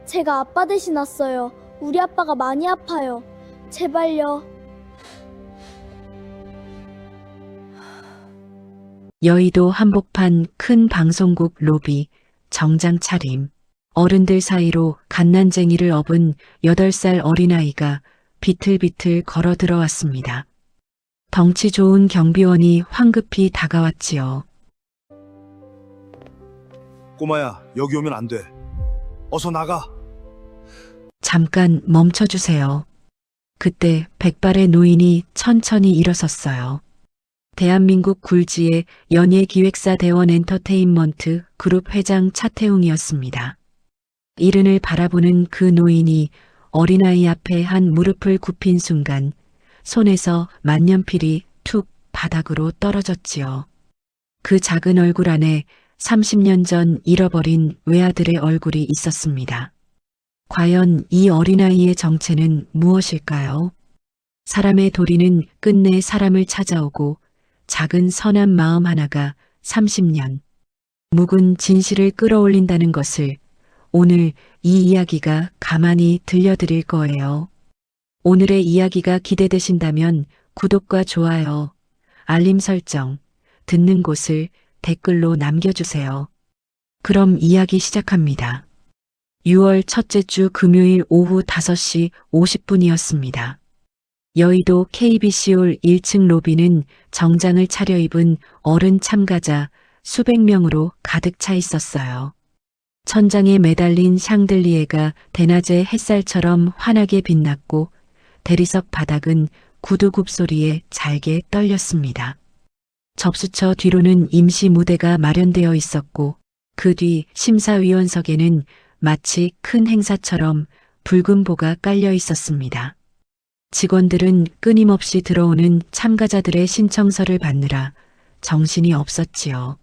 제가 아빠 대신 왔어요. 우리 아빠가 많이 아파요. 제발요. 여의도 한복판 큰 방송국 로비, 정장 차림. 어른들 사이로 갓난쟁이를 업은 8살 어린아이가 비틀비틀 걸어 들어왔습니다. 덩치 좋은 경비원이 황급히 다가왔지요. 꼬마야, 여기 오면 안 돼. 어서 나가. 잠깐 멈춰주세요. 그때 백발의 노인이 천천히 일어섰어요. 대한민국 굴지의 연예기획사 대원 엔터테인먼트 그룹 회장 차태웅이었습니다. 이른을 바라보는 그 노인이 어린아이 앞에 한 무릎을 굽힌 순간 손에서 만년필이 툭 바닥으로 떨어졌지요. 그 작은 얼굴 안에 30년 전 잃어버린 외아들의 얼굴이 있었습니다. 과연 이 어린아이의 정체는 무엇일까요? 사람의 도리는 끝내 사람을 찾아오고 작은 선한 마음 하나가 30년 묵은 진실을 끌어올린다는 것을 오늘 이 이야기가 가만히 들려드릴 거예요. 오늘의 이야기가 기대되신다면 구독과 좋아요, 알림 설정, 듣는 곳을 댓글로 남겨주세요. 그럼 이야기 시작합니다. 6월 첫째 주 금요일 오후 5시 50분이었습니다. 여의도 KBC홀 1층 로비는 정장을 차려입은 어른 참가자 수백 명으로 가득 차 있었어요. 천장에 매달린 샹들리에가 대낮의 햇살처럼 환하게 빛났고 대리석 바닥은 구두굽 소리에 잘게 떨렸습니다. 접수처 뒤로는 임시 무대가 마련되어 있었고 그 뒤 심사위원석에는 마치 큰 행사처럼 붉은 보가 깔려 있었습니다. 직원들은 끊임없이 들어오는 참가자들의 신청서를 받느라 정신이 없었지요.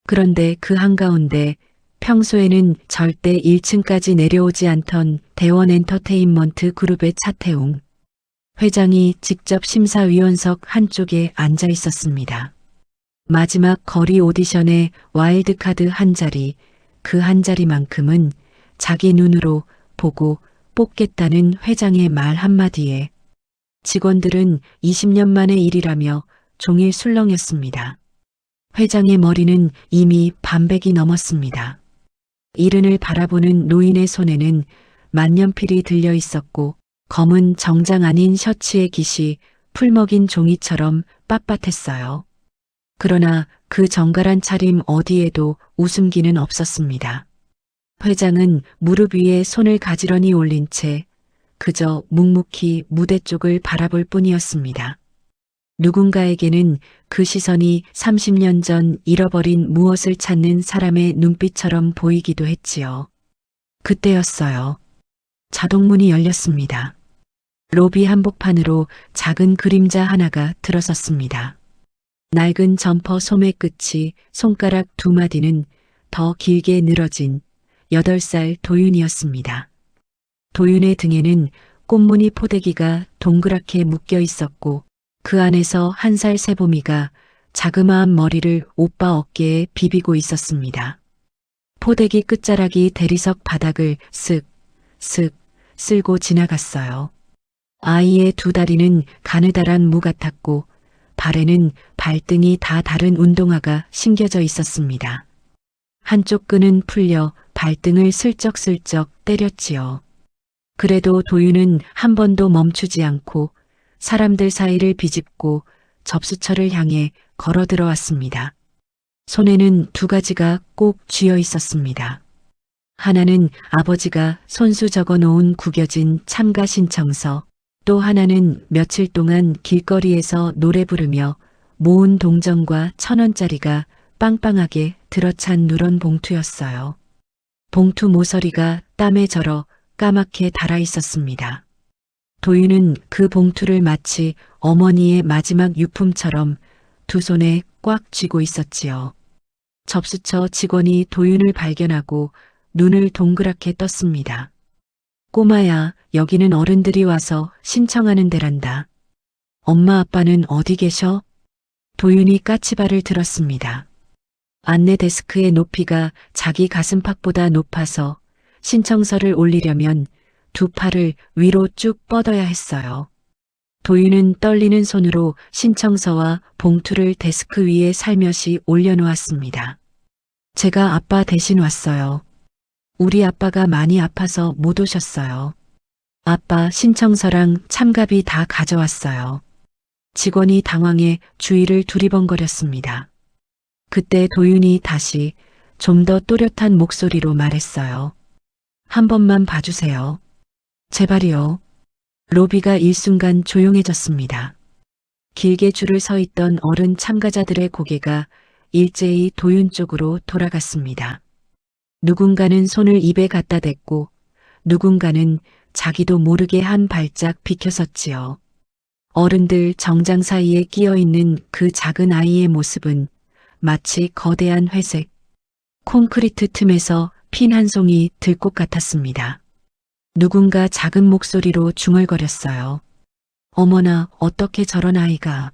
그런데 그 한가운데 평소에는 절대 1층까지 내려오지 않던 대원 엔터테인먼트 그룹의 차태웅 회장이 직접 심사위원석 한쪽에 앉아 있었습니다. 마지막 거리 오디션의 와일드카드 한 자리, 그 한 자리만큼은 자기 눈으로 보고 뽑겠다는 회장의 말 한마디에 직원들은 20년 만의 일이라며 종일 술렁였습니다. 회장의 머리는 이미 반백이 넘었습니다. 이른을 바라보는 노인의 손에는 만년필이 들려 있었고 검은 정장 아닌 셔츠의 깃이 풀먹인 종이처럼 빳빳했어요. 그러나 그 정갈한 차림 어디에도 웃음기는 없었습니다. 회장은 무릎 위에 손을 가지런히 올린 채 그저 묵묵히 무대 쪽을 바라볼 뿐이었습니다. 누군가에게는 그 시선이 30년 전 잃어버린 무엇을 찾는 사람의 눈빛처럼 보이기도 했지요. 그때였어요. 자동문이 열렸습니다. 로비 한복판으로 작은 그림자 하나가 들어섰습니다. 낡은 점퍼 소매 끝이 손가락 2마디는 더 길게 늘어진 8살 도윤이었습니다. 도윤의 등에는 꽃무늬 포대기가 동그랗게 묶여 있었고 그 안에서 1살 새봄이가 자그마한 머리를 오빠 어깨에 비비고 있었습니다. 포대기 끝자락이 대리석 바닥을 쓱쓱 쓸고 지나갔어요. 아이의 2다리는 가느다란 무 같았고 발에는 발등이 다 다른 운동화가 신겨져 있었습니다. 한쪽 끈은 풀려 발등을 슬쩍슬쩍 때렸지요. 그래도 도윤은 한 번도 멈추지 않고 사람들 사이를 비집고 접수처를 향해 걸어 들어왔습니다. 손에는 2가지가 꼭 쥐어 있었습니다. 하나는 아버지가 손수 적어 놓은 구겨진 참가 신청서, 또 하나는 며칠 동안 길거리에서 노래 부르며 모은 동전과 1,000원짜리가 빵빵하게 들어찬 누런 봉투였어요. 봉투 모서리가 땀에 절어 까맣게 달아 있었습니다. 도윤은 그 봉투를 마치 어머니의 마지막 유품처럼 2 손에 꽉 쥐고 있었지요. 접수처 직원이 도윤을 발견하고 눈을 동그랗게 떴습니다. 꼬마야, 여기는 어른들이 와서 신청하는 데란다. 엄마 아빠는 어디 계셔? 도윤이 까치발을 들었습니다. 안내 데스크의 높이가 자기 가슴팍보다 높아서 신청서를 올리려면 두 팔을 위로 쭉 뻗어야 했어요. 도윤은 떨리는 손으로 신청서와 봉투를 데스크 위에 살며시 올려놓았습니다. 제가 아빠 대신 왔어요. 우리 아빠가 많이 아파서 못 오셨어요. 아빠 신청서랑 참가비 다 가져왔어요. 직원이 당황해 주위를 두리번거렸습니다. 그때 도윤이 다시 좀 더 또렷한 목소리로 말했어요. 한 번만 봐주세요. 제발이요. 로비가 일순간 조용해졌습니다. 길게 줄을 서 있던 어른 참가자들의 고개가 일제히 도윤 쪽으로 돌아갔습니다. 누군가는 손을 입에 갖다 댔고 누군가는 자기도 모르게 한 발짝 비켜섰지요. 어른들 정장 사이에 끼어 있는 그 작은 아이의 모습은 마치 거대한 회색, 콘크리트 틈에서 핀 한 송이 들꽃 같았습니다. 누군가 작은 목소리로 중얼거렸어요. 어머나, 어떻게 저런 아이가.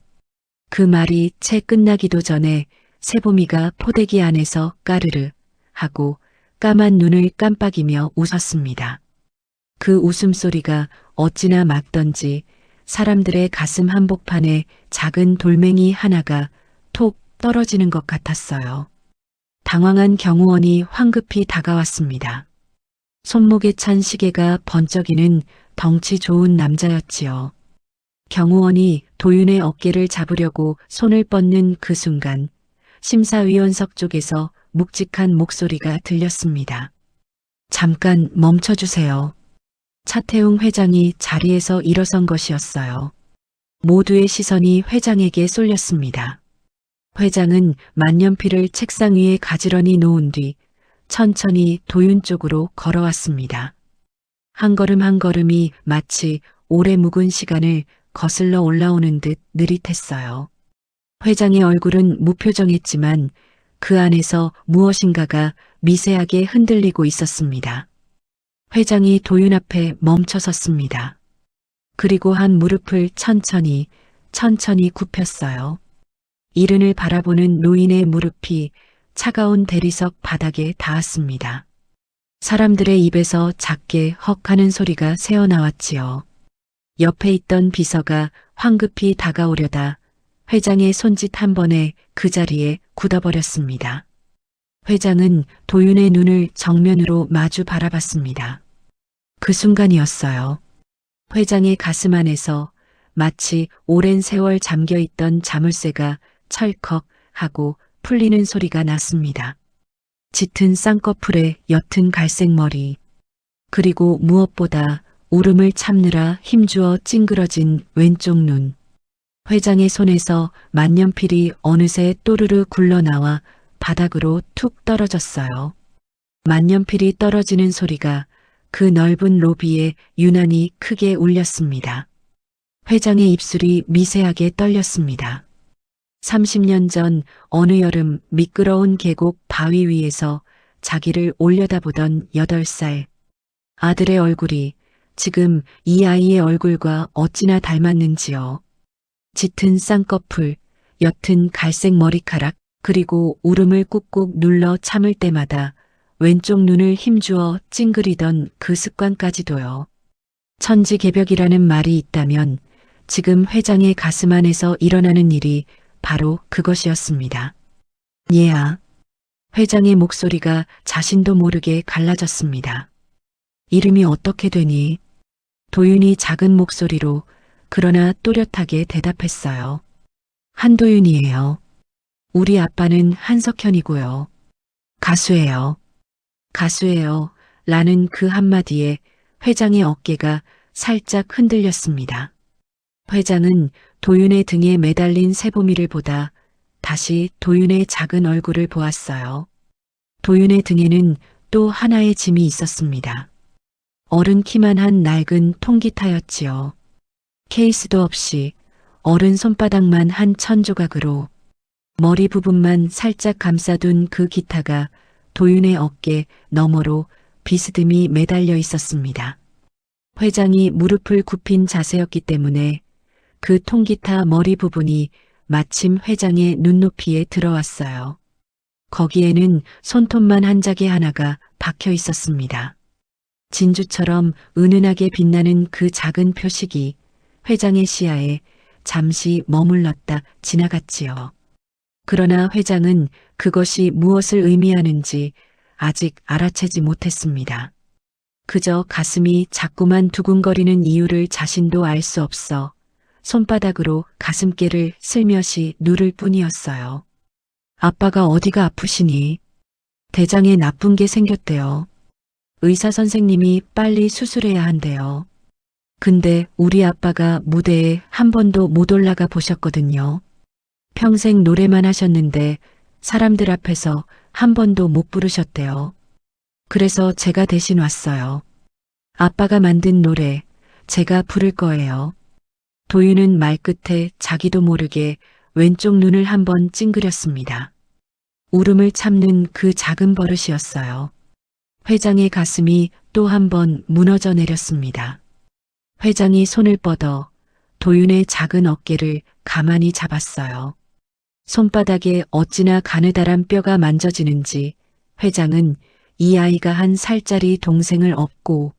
그 말이 채 끝나기도 전에 세보미가 포대기 안에서 까르르 하고 까만 눈을 깜빡이며 웃었습니다. 그 웃음소리가 어찌나 막던지 사람들의 가슴 한복판에 작은 돌멩이 하나가 톡 떨어지는 것 같았어요. 당황한 경호원이 황급히 다가왔습니다. 손목에 찬 시계가 번쩍이는 덩치 좋은 남자였지요. 경호원이 도윤의 어깨를 잡으려고 손을 뻗는 그 순간 심사위원석 쪽에서 묵직한 목소리가 들렸습니다. 잠깐 멈춰주세요. 차태웅 회장이 자리에서 일어선 것이었어요. 모두의 시선이 회장에게 쏠렸습니다. 회장은 만년필을 책상 위에 가지런히 놓은 뒤 천천히 도윤 쪽으로 걸어왔습니다. 한 걸음 한 걸음이 마치 오래 묵은 시간을 거슬러 올라오는 듯 느릿했어요. 회장의 얼굴은 무표정했지만 그 안에서 무엇인가가 미세하게 흔들리고 있었습니다. 회장이 도윤 앞에 멈춰 섰습니다. 그리고 한 무릎을 천천히 굽혔어요. 이른을 바라보는 노인의 무릎이 차가운 대리석 바닥에 닿았습니다. 사람들의 입에서 작게 헉 하는 소리가 새어나왔지요. 옆에 있던 비서가 황급히 다가오려다 회장의 손짓 한 번에 그 자리에 굳어버렸습니다. 회장은 도윤의 눈을 정면으로 마주 바라봤습니다. 그 순간이었어요. 회장의 가슴 안에서 마치 오랜 세월 잠겨있던 자물쇠가 철컥 하고 풀리는 소리가 났습니다. 짙은 쌍꺼풀에 옅은 갈색 머리, 그리고 무엇보다 울음을 참느라 힘주어 찡그러진 왼쪽 눈. 회장의 손에서 만년필이 어느새 또르르 굴러나와 바닥으로 툭 떨어졌어요. 만년필이 떨어지는 소리가 그 넓은 로비에 유난히 크게 울렸습니다. 회장의 입술이 미세하게 떨렸습니다. 30년 전 어느 여름 미끄러운 계곡 바위 위에서 자기를 올려다보던 8살 아들의 얼굴이 지금 이 아이의 얼굴과 어찌나 닮았는지요. 짙은 쌍꺼풀, 옅은 갈색 머리카락, 그리고 울음을 꾹꾹 눌러 참을 때마다 왼쪽 눈을 힘주어 찡그리던 그 습관까지도요. 천지개벽이라는 말이 있다면 지금 회장의 가슴 안에서 일어나는 일이 바로 그것이었습니다. 얘야. 회장의 목소리가 자신도 모르게 갈라졌습니다. 이름이 어떻게 되니? 도윤이 작은 목소리로 그러나 또렷하게 대답했어요. 한도윤이에요. 우리 아빠는 한석현이고요. 가수예요. 가수예요. 라는 그 한마디에 회장의 어깨가 살짝 흔들렸습니다. 회장은 도윤의 등에 매달린 세보미를 보다 다시 도윤의 작은 얼굴을 보았어요. 도윤의 등에는 또 하나의 짐이 있었습니다. 어른 키만한 낡은 통기타였지요. 케이스도 없이 어른 손바닥만 한 천조각으로 머리 부분만 살짝 감싸둔 그 기타가 도윤의 어깨 너머로 비스듬히 매달려 있었습니다. 회장이 무릎을 굽힌 자세였기 때문에 그 통기타 머리 부분이 마침 회장의 눈높이에 들어왔어요. 거기에는 손톱만 한 자개 하나가 박혀 있었습니다. 진주처럼 은은하게 빛나는 그 작은 표식이 회장의 시야에 잠시 머물렀다 지나갔지요. 그러나 회장은 그것이 무엇을 의미하는지 아직 알아채지 못했습니다. 그저 가슴이 자꾸만 두근거리는 이유를 자신도 알 수 없어 손바닥으로 가슴께를 슬며시 누를 뿐이었어요. 아빠가 어디가 아프시니? 대장에 나쁜 게 생겼대요. 의사 선생님이 빨리 수술해야 한대요. 근데 우리 아빠가 무대에 한 번도 못 올라가 보셨거든요. 평생 노래만 하셨는데 사람들 앞에서 한 번도 못 부르셨대요. 그래서 제가 대신 왔어요. 아빠가 만든 노래 제가 부를 거예요. 도윤은 말끝에 자기도 모르게 왼쪽 눈을 한번 찡그렸습니다. 울음을 참는 그 작은 버릇이었어요. 회장의 가슴이 또 한 번 무너져 내렸습니다. 회장이 손을 뻗어 도윤의 작은 어깨를 가만히 잡았어요. 손바닥에 어찌나 가느다란 뼈가 만져지는지 회장은 이 아이가 한 살짜리 동생을 업고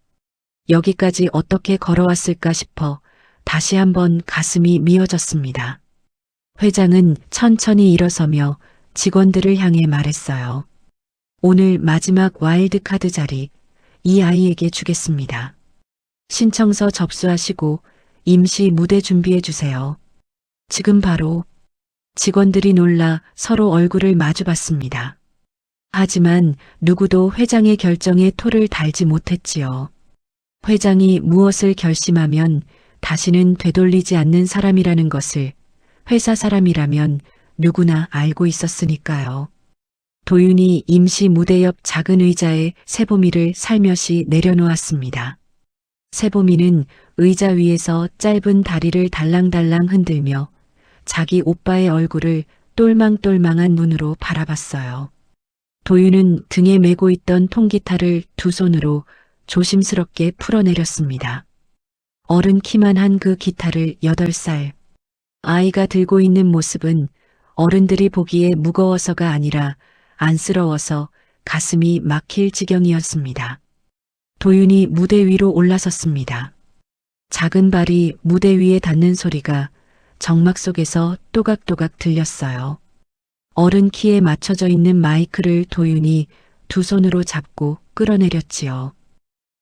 여기까지 어떻게 걸어왔을까 싶어 다시 한번 가슴이 미어졌습니다. 회장은 천천히 일어서며 직원들을 향해 말했어요. 오늘 마지막 와일드카드 자리 이 아이에게 주겠습니다. 신청서 접수하시고 임시 무대 준비해 주세요. 지금 바로. 직원들이 놀라 서로 얼굴을 마주봤습니다. 하지만 누구도 회장의 결정에 토를 달지 못했지요. 회장이 무엇을 결심하면 다시는 되돌리지 않는 사람이라는 것을 회사 사람이라면 누구나 알고 있었으니까요. 도윤이 임시 무대 옆 작은 의자에 세보미를 살며시 내려놓았습니다. 세보미는 의자 위에서 짧은 다리를 달랑달랑 흔들며 자기 오빠의 얼굴을 똘망똘망한 눈으로 바라봤어요. 도윤은 등에 메고 있던 통기타를 두 손으로 조심스럽게 풀어내렸습니다. 어른 키만 한 그 기타를 8살 아이가 들고 있는 모습은 어른들이 보기에 무거워서가 아니라 안쓰러워서 가슴이 막힐 지경이었습니다. 도윤이 무대 위로 올라섰습니다. 작은 발이 무대 위에 닿는 소리가 정막 속에서 또각또각 들렸어요. 어른 키에 맞춰져 있는 마이크를 도윤이 두 손으로 잡고 끌어내렸지요.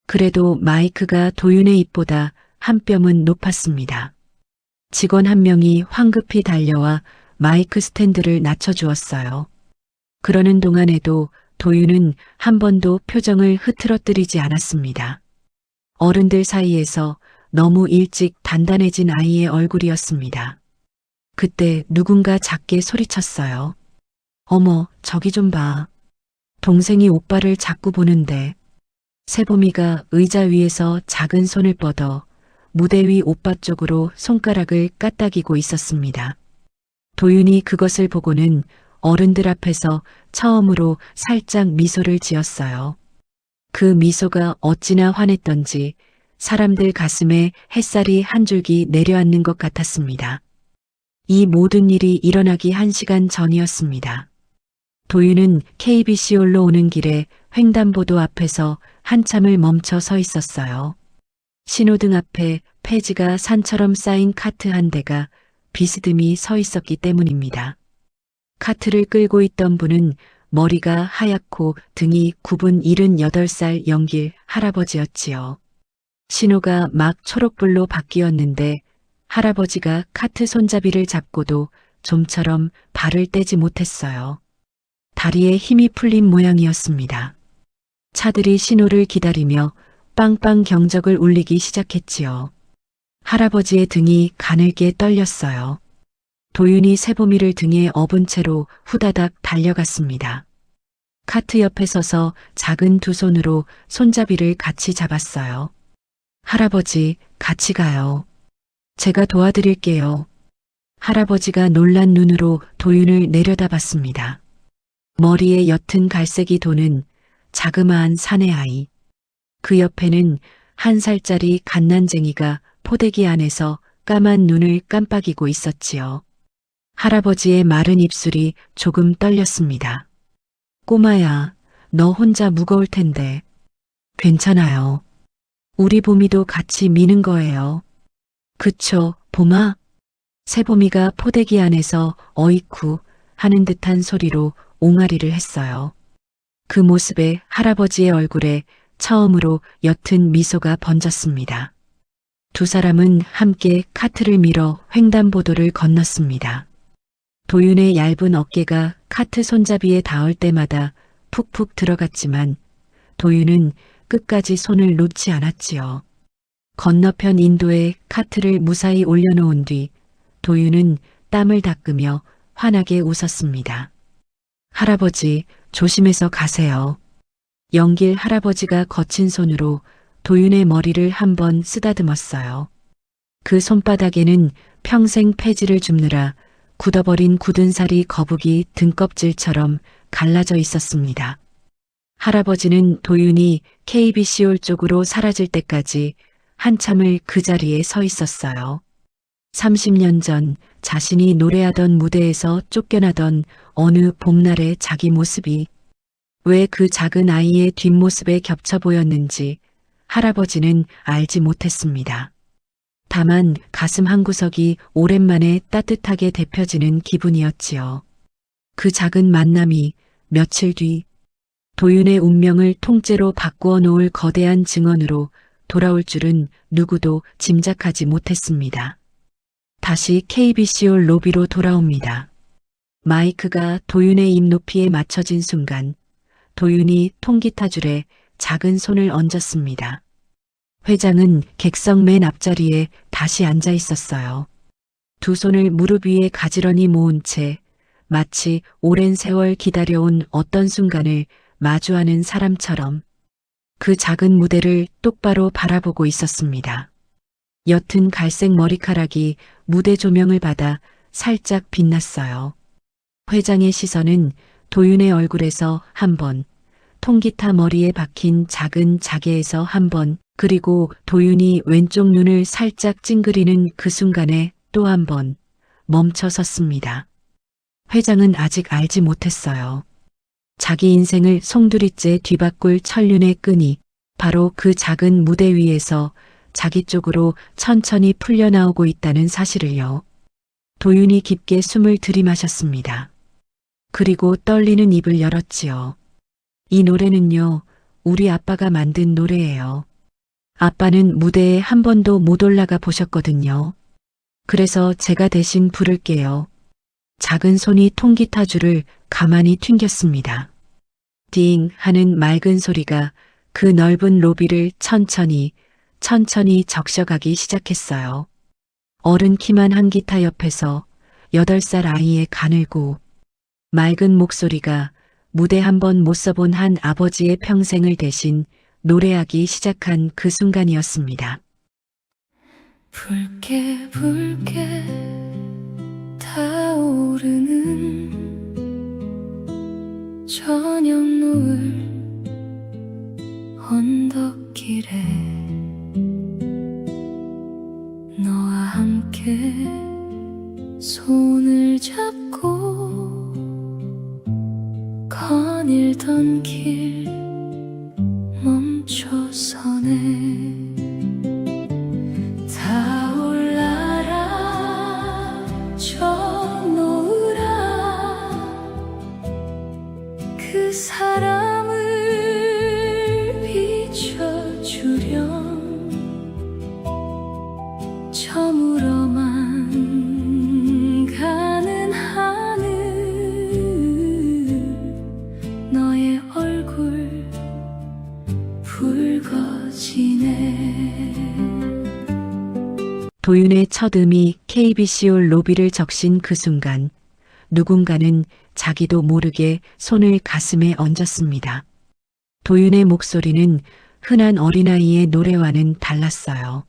그래도 마이크가 도윤의 입보다 한 뼘은 높았습니다. 직원 한 명이 황급히 달려와 마이크 스탠드를 낮춰주었어요. 그러는 동안에도 도윤은 한 번도 표정을 흐트러뜨리지 않았습니다. 어른들 사이에서 너무 일찍 단단해진 아이의 얼굴이었습니다. 그때 누군가 작게 소리쳤어요. 어머, 저기 좀 봐. 동생이 오빠를 자꾸 보는데. 세보미가 의자 위에서 작은 손을 뻗어 무대 위 오빠 쪽으로 손가락을 까딱이고 있었습니다. 도윤이 그것을 보고는 어른들 앞에서 처음으로 살짝 미소를 지었어요. 그 미소가 어찌나 환했던지 사람들 가슴에 햇살이 한 줄기 내려앉는 것 같았습니다. 이 모든 일이 일어나기 1시간 전이었습니다. 도윤은 KBC 올라오는 길에 횡단보도 앞에서 한참을 멈춰 서 있었어요. 신호등 앞에 폐지가 산처럼 쌓인 카트 한 대가 비스듬히 서 있었기 때문입니다. 카트를 끌고 있던 분은 머리가 하얗고 등이 굽은 78살 영길 할아버지였지요. 신호가 막 초록불로 바뀌었는데 할아버지가 카트 손잡이를 잡고도 좀처럼 발을 떼지 못했어요. 다리에 힘이 풀린 모양이었습니다. 차들이 신호를 기다리며 빵빵 경적을 울리기 시작했지요. 할아버지의 등이 가늘게 떨렸어요. 도윤이 세보미를 등에 업은 채로 후다닥 달려갔습니다. 카트 옆에 서서 작은 두 손으로 손잡이를 같이 잡았어요. 할아버지, 같이 가요. 제가 도와드릴게요. 할아버지가 놀란 눈으로 도윤을 내려다봤습니다. 머리에 옅은 갈색이 도는 자그마한 사내아이. 그 옆에는 1살짜리 갓난쟁이가 포대기 안에서 까만 눈을 깜빡이고 있었지요. 할아버지의 마른 입술이 조금 떨렸습니다. 꼬마야, 너 혼자 무거울 텐데. 괜찮아요. 우리 봄이도 같이 미는 거예요. 그쵸, 봄아? 새봄이가 포대기 안에서 어이쿠 하는 듯한 소리로 옹알이를 했어요. 그 모습에 할아버지의 얼굴에 처음으로 옅은 미소가 번졌습니다. 두 사람은 함께 카트를 밀어 횡단보도를 건넜습니다. 도윤의 얇은 어깨가 카트 손잡이에 닿을 때마다 푹푹 들어갔지만 도윤은 끝까지 손을 놓지 않았지요. 건너편 인도에 카트를 무사히 올려놓은 뒤 도윤은 땀을 닦으며 환하게 웃었습니다. 할아버지, 조심해서 가세요. 영길 할아버지가 거친 손으로 도윤의 머리를 한번 쓰다듬었어요. 그 손바닥에는 평생 폐지를 줍느라 굳어버린 굳은 살이 거북이 등껍질처럼 갈라져 있었습니다. 할아버지는 도윤이 KBC홀 쪽으로 사라질 때까지 한참을 그 자리에 서 있었어요. 30년 전 자신이 노래하던 무대에서 쫓겨나던 어느 봄날의 자기 모습이 왜 그 작은 아이의 뒷모습에 겹쳐 보였는지 할아버지는 알지 못했습니다. 다만 가슴 한구석이 오랜만에 따뜻하게 데펴지는 기분이었지요. 그 작은 만남이 며칠 뒤 도윤의 운명을 통째로 바꾸어 놓을 거대한 증언으로 돌아올 줄은 누구도 짐작하지 못했습니다. 다시 KBC홀 로비로 돌아옵니다. 마이크가 도윤의 입 높이에 맞춰진 순간 도윤이 통기타 줄에 작은 손을 얹었습니다. 회장은 객석 맨 앞자리에 다시 앉아 있었어요. 두 손을 무릎 위에 가지런히 모은 채 마치 오랜 세월 기다려온 어떤 순간을 마주하는 사람처럼 그 작은 무대를 똑바로 바라보고 있었습니다. 옅은 갈색 머리카락이 무대 조명을 받아 살짝 빛났어요. 회장의 시선은 도윤의 얼굴에서 한 번, 통기타 머리에 박힌 작은 자개에서 한 번, 그리고 도윤이 왼쪽 눈을 살짝 찡그리는 그 순간에 또 한 번 멈춰 섰습니다. 회장은 아직 알지 못했어요. 자기 인생을 송두리째 뒤바꿀 천륜의 끈이 바로 그 작은 무대 위에서 자기 쪽으로 천천히 풀려나오고 있다는 사실을요. 도윤이 깊게 숨을 들이마셨습니다. 그리고 떨리는 입을 열었지요. 이 노래는요, 우리 아빠가 만든 노래예요. 아빠는 무대에 한 번도 못 올라가 보셨거든요. 그래서 제가 대신 부를게요. 작은 손이 통기타 줄을 가만히 튕겼습니다. 띵 하는 맑은 소리가 그 넓은 로비를 천천히 적셔가기 시작했어요. 어른 키만 한 기타 옆에서 8살 아이의 가늘고 맑은 목소리가 무대 한 번 못 써본 한 아버지의 평생을 대신 노래하기 시작한 그 순간이었습니다. 붉게 붉게 타오르는 저녁 노을 언덕길에 너와 함께 손을 잡고 거닐던 길 멈춰서네. 타올라라 저 노을아 그 사람을 비춰주렴. 저물어만 가는 하늘 너의 얼굴 붉어지네. 도윤의 첫 음이 KBC홀 로비를 적신 그 순간 누군가는 자기도 모르게 손을 가슴에 얹었습니다. 도윤의 목소리는 흔한 어린아이의 노래와는 달랐어요.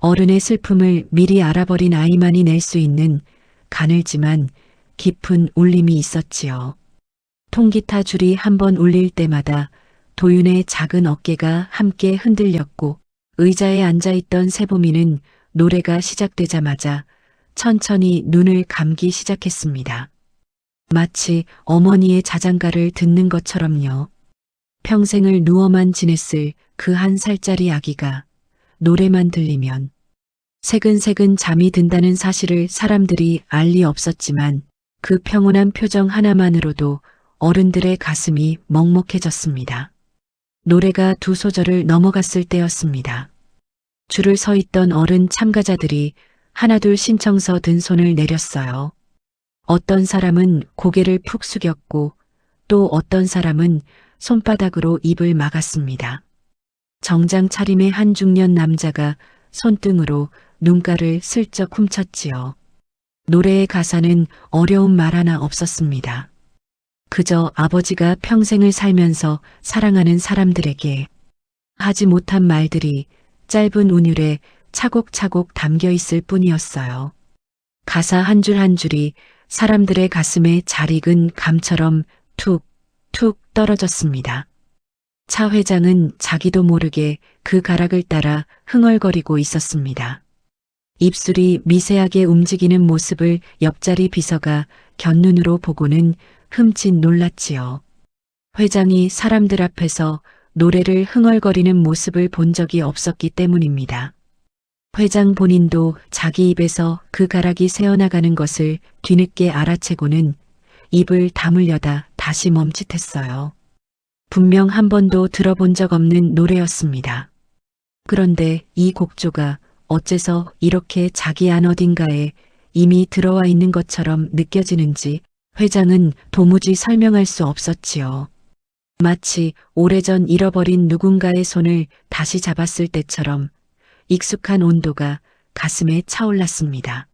어른의 슬픔을 미리 알아버린 아이만이 낼 수 있는 가늘지만 깊은 울림이 있었지요. 통기타 줄이 한번 울릴 때마다 도윤의 작은 어깨가 함께 흔들렸고 의자에 앉아있던 새봄이는 노래가 시작되자마자 천천히 눈을 감기 시작했습니다. 마치 어머니의 자장가를 듣는 것처럼요. 평생을 누워만 지냈을 그 한 살짜리 아기가 노래만 들리면 새근새근 잠이 든다는 사실을 사람들이 알 리 없었지만 그 평온한 표정 하나만으로도 어른들의 가슴이 먹먹해졌습니다. 노래가 두 소절을 넘어갔을 때였습니다. 줄을 서 있던 어른 참가자들이 하나둘 신청서 든 손을 내렸어요. 어떤 사람은 고개를 푹 숙였고 또 어떤 사람은 손바닥으로 입을 막았습니다. 정장 차림의 한 중년 남자가 손등으로 눈가를 슬쩍 훔쳤지요. 노래의 가사는 어려운 말 하나 없었습니다. 그저 아버지가 평생을 살면서 사랑하는 사람들에게 하지 못한 말들이 짧은 운율에 차곡차곡 담겨 있을 뿐이었어요. 가사 한 줄 한 줄이 사람들의 가슴에 잘 익은 감처럼 툭툭 떨어졌습니다. 차 회장은 자기도 모르게 그 가락을 따라 흥얼거리고 있었습니다. 입술이 미세하게 움직이는 모습을 옆자리 비서가 곁눈으로 보고는 흠칫 놀랐지요. 회장이 사람들 앞에서 노래를 흥얼거리는 모습을 본 적이 없었기 때문입니다. 회장 본인도 자기 입에서 그 가락이 새어나가는 것을 뒤늦게 알아채고는 입을 다물려다 다시 멈칫했어요. 분명 한 번도 들어본 적 없는 노래였습니다. 그런데 이 곡조가 어째서 이렇게 자기 안 어딘가에 이미 들어와 있는 것처럼 느껴지는지 회장은 도무지 설명할 수 없었지요. 마치 오래전 잃어버린 누군가의 손을 다시 잡았을 때처럼 익숙한 온도가 가슴에 차올랐습니다.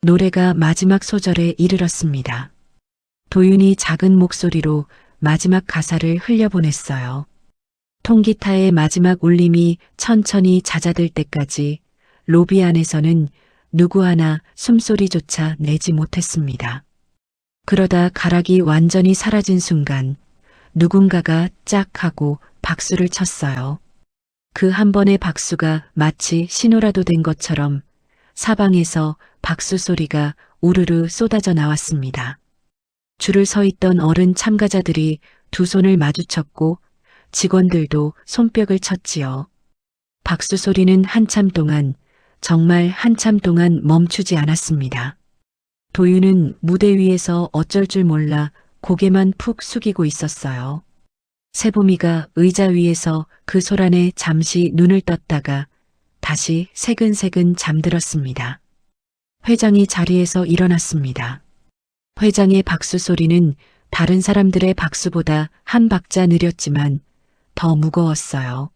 노래가 마지막 소절에 이르렀습니다. 도윤이 작은 목소리로 마지막 가사를 흘려보냈어요. 통기타의 마지막 울림이 천천히 잦아들 때까지 로비 안에서는 누구 하나 숨소리조차 내지 못했습니다. 그러다 가락이 완전히 사라진 순간 누군가가 짝 하고 박수를 쳤어요. 그 한 번의 박수가 마치 신호라도 된 것처럼 사방에서 박수 소리가 우르르 쏟아져 나왔습니다. 줄을 서 있던 어른 참가자들이 두 손을 마주쳤고 직원들도 손뼉을 쳤지요. 박수 소리는 한참 동안, 정말 한참 동안 멈추지 않았습니다. 도윤은 무대 위에서 어쩔 줄 몰라 고개만 푹 숙이고 있었어요. 세봄이가 의자 위에서 그 소란에 잠시 눈을 떴다가 다시 새근새근 잠들었습니다. 회장이 자리에서 일어났습니다. 회장의 박수 소리는 다른 사람들의 박수보다 한 박자 느렸지만 더 무거웠어요.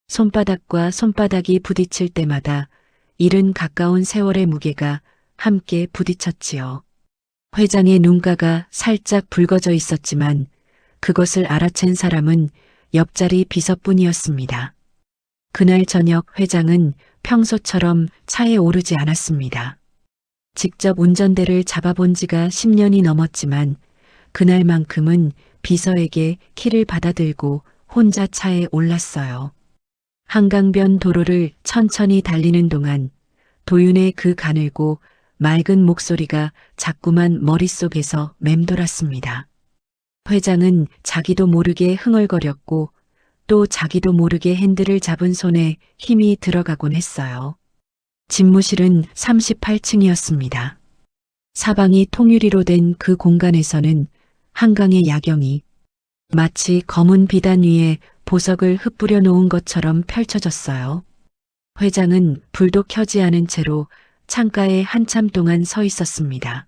손바닥과 손바닥이 부딪힐 때마다 이른 가까운 세월의 무게가 함께 부딪혔지요. 회장의 눈가가 살짝 붉어져 있었지만 그것을 알아챈 사람은 옆자리 비서뿐이었습니다. 그날 저녁 회장은 평소처럼 차에 오르지 않았습니다. 직접 운전대를 잡아본 지가 10년이 넘었지만 그날만큼은 비서에게 키를 받아들고 혼자 차에 올랐어요. 한강변 도로를 천천히 달리는 동안 도윤의 그 가늘고 맑은 목소리가 자꾸만 머릿속에서 맴돌았습니다. 회장은 자기도 모르게 흥얼거렸고 또 자기도 모르게 핸들을 잡은 손에 힘이 들어가곤 했어요. 집무실은 38층이었습니다. 사방이 통유리로 된 그 공간에서는 한강의 야경이 마치 검은 비단 위에 보석을 흩뿌려 놓은 것처럼 펼쳐졌어요. 회장은 불도 켜지 않은 채로 창가에 한참 동안 서 있었습니다.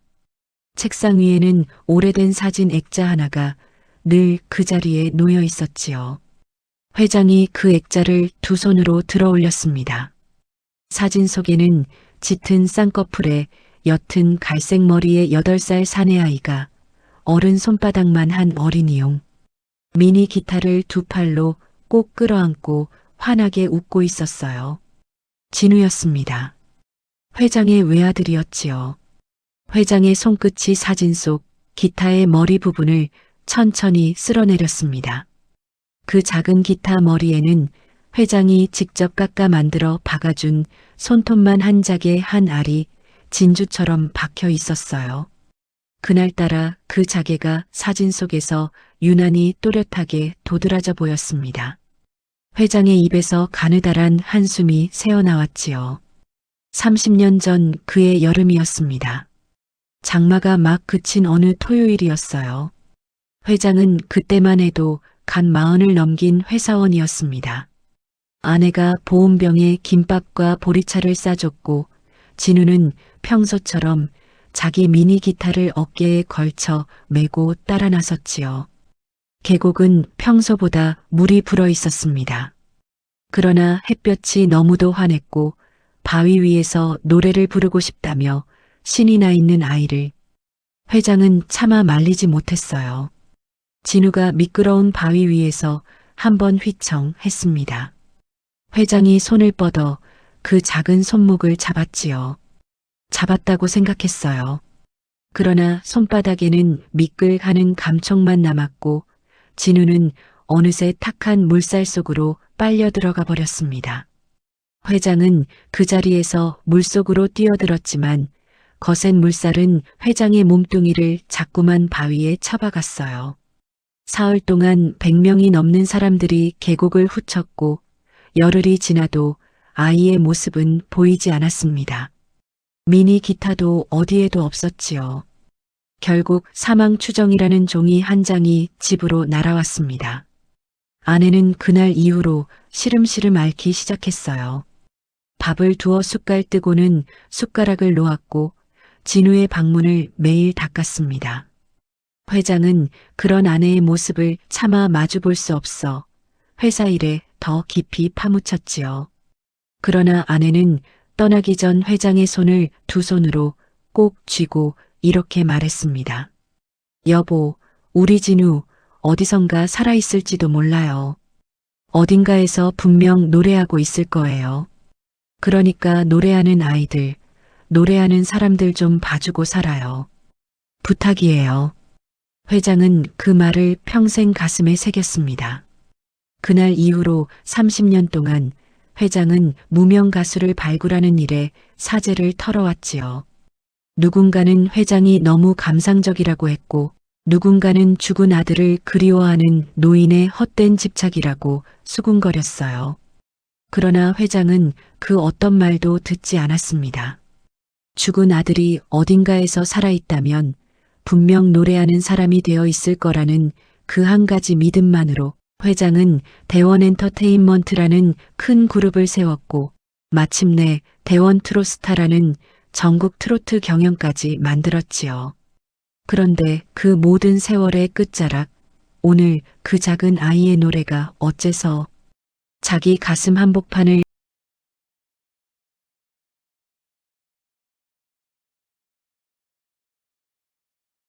책상 위에는 오래된 사진 액자 하나가 늘 그 자리에 놓여 있었지요. 회장이 그 액자를 두 손으로 들어 올렸습니다. 사진 속에는 짙은 쌍꺼풀에 옅은 갈색 머리의 8살 사내아이가 어른 손바닥만 한 어린이용 미니 기타를 두 팔로 꼭 끌어안고 환하게 웃고 있었어요. 진우였습니다. 회장의 외아들이었지요. 회장의 손끝이 사진 속 기타의 머리 부분을 천천히 쓸어내렸습니다. 그 작은 기타 머리에는 회장이 직접 깎아 만들어 박아준 손톱만 한 짝의 한 알이 진주처럼 박혀 있었어요. 그날따라 그 자개가 사진 속에서 유난히 또렷하게 도드라져 보였습니다. 회장의 입에서 가느다란 한숨이 새어나왔지요. 30년 전 그의 여름이었습니다. 장마가 막 그친 어느 토요일이었어요. 회장은 그때만 해도 간 40을 넘긴 회사원이었습니다. 아내가 보온병에 김밥과 보리차를 싸줬고 진우는 평소처럼 자기 미니 기타를 어깨에 걸쳐 메고 따라 나섰지요. 계곡은 평소보다 물이 불어 있었습니다. 그러나 햇볕이 너무도 환했고 바위 위에서 노래를 부르고 싶다며 신이 나 있는 아이를 회장은 차마 말리지 못했어요. 진우가 미끄러운 바위 위에서 한번 휘청했습니다. 회장이 손을 뻗어 그 작은 손목을 잡았지요. 잡았다고 생각했어요. 그러나 손바닥에는 미끌하는 감촉만 남았고 진우는 어느새 탁한 물살 속으로 빨려 들어가 버렸습니다. 회장은 그 자리에서 물속으로 뛰어들었지만 거센 물살은 회장의 몸뚱이를 자꾸만 바위에 쳐박았어요. 사흘 동안 100명이 넘는 사람들이 계곡을 훑었고 열흘이 지나도 아이의 모습은 보이지 않았습니다. 미니 기타도 어디에도 없었지요. 결국 사망 추정이라는 종이 한 장이 집으로 날아왔습니다. 아내는 그날 이후로 시름시름 앓기 시작했어요. 밥을 두어 숟갈 뜨고는 숟가락을 놓았고 진우의 방문을 매일 닦았습니다. 회장은 그런 아내의 모습을 차마 마주볼 수 없어 회사 일에 더 깊이 파묻혔지요. 그러나 아내는 떠나기 전 회장의 손을 두 손으로 꼭 쥐고 이렇게 말했습니다. 여보, 우리 진우 어디선가 살아있을지도 몰라요. 어딘가에서 분명 노래하고 있을 거예요. 그러니까 노래하는 아이들, 노래하는 사람들 좀 봐주고 살아요. 부탁이에요. 회장은 그 말을 평생 가슴에 새겼습니다. 그날 이후로 30년 동안 회장은 무명 가수를 발굴하는 일에 사제를 털어왔지요. 누군가는 회장이 너무 감상적이라고 했고 누군가는 죽은 아들을 그리워하는 노인의 헛된 집착이라고 수군거렸어요. 그러나 회장은 그 어떤 말도 듣지 않았습니다. 죽은 아들이 어딘가에서 살아있다면 분명 노래하는 사람이 되어 있을 거라는 그 한 가지 믿음만으로 회장은 대원 엔터테인먼트라는 큰 그룹을 세웠고 마침내 대원 트로스타라는 전국 트로트 경연까지 만들었지요. 그런데 그 모든 세월의 끝자락, 오늘 그 작은 아이의 노래가 어째서 자기 가슴 한복판을